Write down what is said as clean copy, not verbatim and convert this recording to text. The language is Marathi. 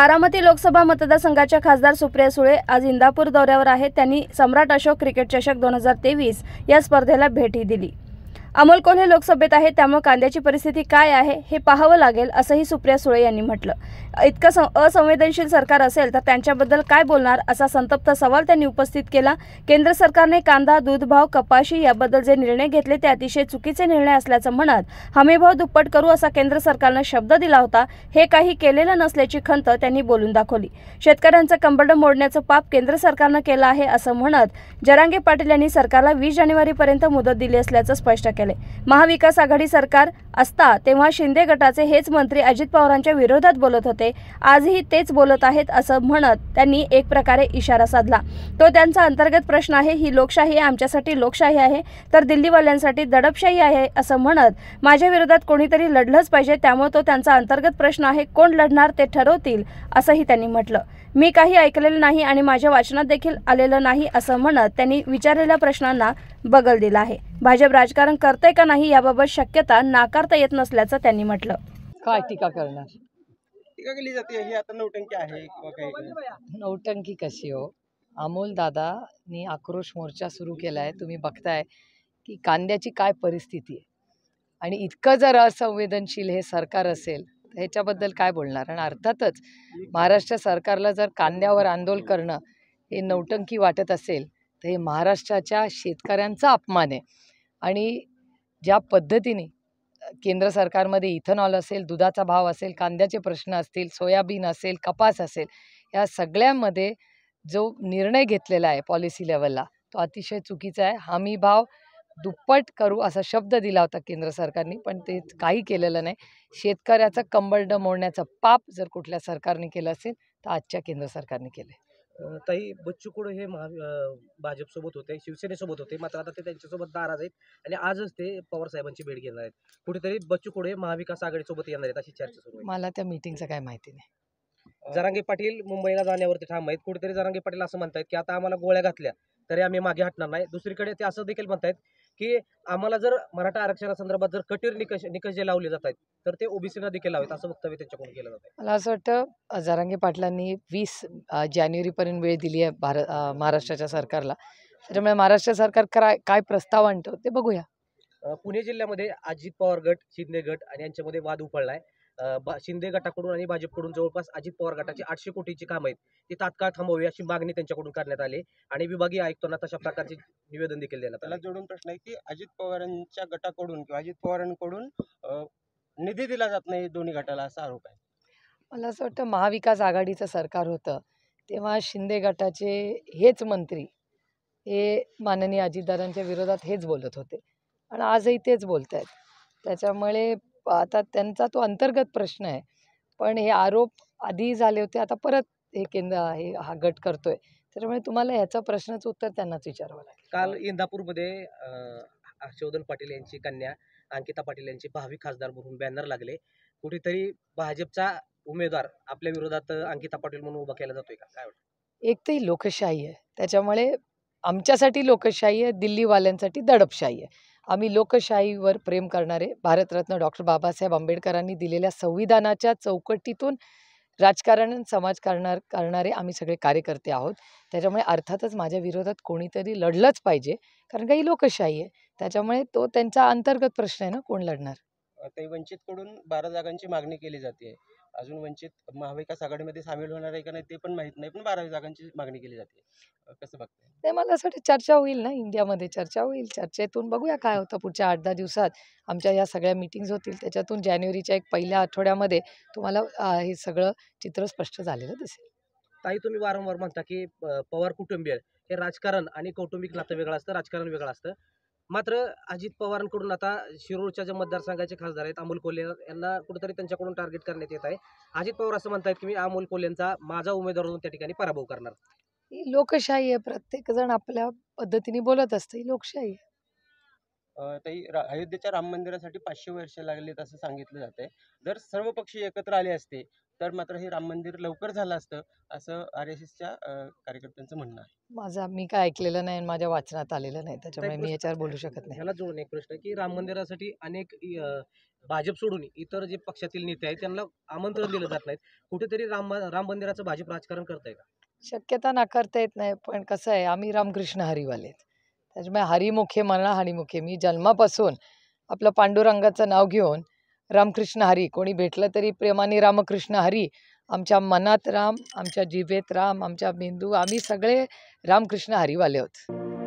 बारामती लोकसभा मतदारसंघाच्या खासदार सुप्रिया सुळे आज इंदापूर दौऱ्यावर आहेत। त्यांनी सम्राट अशोक क्रिकेट चषक 2023 या स्पर्धेला भेटी दिली। अमोल कोल्हे लोकसभेत आहेत, त्यामुळे कांद्याची परिस्थिती काय आहे हे पाहावं लागेल असंही सुप्रिया सुळे यांनी म्हटलं। इतकं असंवेदनशील सरकार असेल तर त्यांच्याबद्दल काय बोलणार असा संतप्त सवाल त्यांनी उपस्थित केला। केंद्र सरकारने कांदा, दूध भाव, कपाशी याबद्दल जे निर्णय घेतले ते अतिशय चुकीचे निर्णय असल्याचं म्हणत हमीभाव दुप्पट करू असा केंद्र सरकारने शब्द दिला होता, हे काही केलेलं नसल्याची खंत त्यांनी बोलून दाखवली। शेतकऱ्यांचं कंबरडं मोडण्याचं पाप केंद्र सरकारनं केलं आहे असं म्हणत जरांगे पाटील यांनी सरकारला 20 जानेवारीपर्यंत मुदत दिली असल्याचं स्पष्ट केले। महाविकास आघाडी सरकार असता तेव्हा शिंदे गटाचे हेच मंत्री अजित पवारांच्या विरोधात बोलत होते, आजही तेच बोलत आहेत असं म्हणत त्यांनी एक प्रकारे इशारा साधला। तो त्यांचा अंतर्गत प्रश्न आहे, ही लोकशाही आहे, आमच्यासाठी लोकशाही आहे तर दिल्लीवाल्यांसाठी दडपशाही आहे असं म्हणत माझ्या विरोधात कोणीतरी लढलंच पाहिजे, त्यामुळे तो त्यांचा अंतर्गत प्रश्न आहे, कोण लढणार ते ठरवतील असंही त्यांनी म्हटलं। मी काही ऐकलेलं नाही आणि माझ्या वाचनात देखील आलेलं नाही असं म्हणत त्यांनी विचारलेल्या प्रश्नांना बगल दिला आहे। भाजप राजकारण करते का नाही याबाबत शक्यता नाकारता येत नसल्याचं त्यांनी म्हटलं। काय टीका करणार? टीका केली जाते ही आता नौटंकी आहे किंवा काही नौटंकी कशी हो? अमोल दादानी आक्रोश मोर्चा सुरू केला आहे, तुम्ही बघताय की कांद्याची काय परिस्थिती आहे आणि इतकं जर असंवेदनशील हे सरकार असेल तर ह्याच्याबद्दल काय बोलणार। आणि अर्थातच महाराष्ट्र सरकारला जर कांद्यावर आंदोलन करणं हे नौटंकी वाटत असेल तर हे महाराष्ट्राच्या शेतकऱ्यांचा अपमान आहे। आणि ज्या पद्धतीने केंद्र सरकारमध्ये इथेनॉल असेल, दुधाचा भाव असेल, कांद्याचे प्रश्न असतील, सोयाबीन असेल, कपास असेल, या सगळ्यांमध्ये जो निर्णय घेतलेला आहे पॉलिसी लेवलला तो अतिशय चुकीचा आहे। हमी भाव दुप्पट करू असा शब्द दिला होता केंद्र सरकारने, पण ते काही केलेलं नाही। शेतकऱ्याचं कंबरडं मोडण्याचं पाप जर कुठल्या सरकारने केलं असेल तर आजच्या केंद्र सरकारने केलं। ताई बच्चू कडू हे भाजपसोबत होते, शिवसेनेसोबत होते, मात्र आता ते त्यांच्यासोबत नाराज आहेत आणि आजच ते पवार साहेबांची भेट घेणार आहेत। कुठेतरी बच्चू कडू हे महाविकास आघाडीसोबत येणार आहेत अशी चर्चा सुरू आहे। मला त्या मीटिंगचं काय माहिती नाही। जरांगे पाटील मुंबईला जाण्यावरती ठाम आहेत। कुठेतरी जरांगे पाटील असं म्हणतात की आता आम्हाला गोळ्या घातल्या तरी आम्ही मागे हटणार नाही। दुसरीकडे ते असं देखील म्हणतात की आम्हाला जर मराठा आरक्षणासंदर्भात जर कठोर निकष जे लावले जात आहेत तर ते ओबीसीला देखील लावेत असं वक्तव्य त्यांच्याकडून केलं जातं। मला असं वाटतं जरांगे पाटलांनी 20 जानेवारीपर्यंत वेळ दिली आहे महाराष्ट्राच्या सरकारला, त्याच्यामुळे महाराष्ट्र सरकार काय प्रस्ताव आणतो ते बघूया। पुणे जिल्ह्यामध्ये अजित पवार गट, शिंदे गट आणि यांच्यामध्ये वाद उपळलाय। शिंदे गटाकडून आणि भाजपकडून जवळपास अजित पवार गटाची 800 कोटीची कामं आहेत ती तात्काळ थांबवावी अशी मागणी त्यांच्याकडून करण्यात आली आणि विभागीय आयुक्तांना तशा प्रकारचे निवेदन देखील देण्यात आलं। जोडून प्रश्न आहे की अजित पवारांच्या गटाकडून किंवा अजित पवारांकडून निधी दिला जात नाही दोन्ही गटाला असा आरोप आहे। मला असं वाटतं महाविकास आघाडीचं सरकार होतं तेव्हा शिंदे गटाचे हेच मंत्री हे माननीय अजितदादांच्या विरोधात हेच बोलत होते आणि आजही तेच बोलत आहेत। त्याच्यामुळे आता त्यांचा तो अंतर्गत प्रश्न आहे, पण हे आरोप आधी झाले होते, आता परत हे हा गट करतोय, त्याच्यामुळे तुम्हाला ह्याचा प्रश्नाचं उत्तर त्यांनाच विचारावं लागेल। काल इंदापूरमध्ये हर्षवर्धन पाटील यांची कन्या अंकिता पाटील यांचे भावी खासदार म्हणून बॅनर लागले। कुठेतरी भाजपचा उमेदवार आपल्या विरोधात अंकिता पाटील म्हणून उभा केला जातोय का, काय वाटतं? एक तर ही लोकशाही आहे, त्याच्यामुळे आमच्यासाठी लोकशाही आहे, दिल्लीवाल्यांसाठी दडपशाही आहे। आम्ही लोकशाहीवर प्रेम करणारे, भारतरत्न डॉक्टर बाबासाहेब आंबेडकरांनी दिलेल्या संविधानाच्या चौकटीतून राजकारण समाज करणारे आम्ही सगळे कार्यकर्ते आहोत। त्याच्यामुळे अर्थातच माझ्या विरोधात कोणीतरी लढलंच पाहिजे, कारण का ही लोकशाही आहे। त्याच्यामुळे तो त्यांचा अंतर्गत प्रश्न आहे ना, कोण लढणार। ते वंचितकडून 12 जागांची मागणी केली जाते, अजून वंचित महाविकास आघाडीमध्ये सामील होणार आहे का नाही ते पण माहित नाही, पण 12 जागांची मागणी केली जाते, कसं बघताय? ते मला असं वाटतं चर्चा होईल ना, इंडियामध्ये चर्चा होईल, चर्चेतून बघूया काय होतं। पुढच्या 8-10 दिवसात आमच्या या सगळ्या मीटिंग्स होतील, त्याच्यातून जानेवारीच्या एक पहिल्या आठवड्यामध्ये तुम्हाला हे सगळं चित्र स्पष्ट झालेलं दिसेल। ताई तुम्ही वारंवार म्हणता की पवार कुटुंबीय हे राजकारण आणि कौटुंबिक नातं वेगळं असतं, राजकारण वेगळं असतं। मात्र अजित पवारांकडून आता शिरूरच्या ज्या मतदारसंघाचे खासदार आहेत अमोल कोल्हे यांना कुठेतरी त्यांच्याकडून टार्गेट करण्यात येत आहे। अजित पवार असं म्हणतात की मी अमोल कोल्हेंचा माझा उमेदवार म्हणून त्या ठिकाणी पराभव करणार। ही लोकशाही आहे, प्रत्येक जण आपल्या पद्धतीने बोलत असतं, ही लोकशाही आहे। अयोध्येच्या राम मंदिरासाठी 500 वर्ष लागलीत असं सांगितलं जातंय। जर सर्व पक्ष एकत्र आले असते तर मात्र हे राम मंदिर लवकर झालं असतं असं RSSच्या कार्यकर्त्यांचं म्हणणं आहे। मी काय ऐकलेलं नाही आणि माझ्या वाचनात आलेलं नाही, त्याच्यामुळे मी याच्यावर बोलू शकत नाही। ह्याला जोडून एक प्रश्न की राम मंदिरासाठी अनेक भाजप सोडून इतर जे पक्षातील नेते आहेत त्यांना आमंत्रण दिलं जात नाहीत. कुठेतरी राम मंदिराचं भाजप राजकारण करताय का? शक्यता नाकारता येत नाही, पण कसं आहे, आम्ही रामकृष्ण हरीवाले आहेत. त्याच्यामुळे हरिमुखे म्हणा हरिमुखे. मी जन्मापासून आपलं पांडुरंगाचं नाव घेऊन रामकृष्ण हरी, कोणी भेटलं तरी प्रेमाने रामकृष्ण हरी. आमच्या मनात राम, आमच्या जिभेत राम, आमच्या मेंदू, आम्ही सगळे रामकृष्ण हरीवाले आहोत.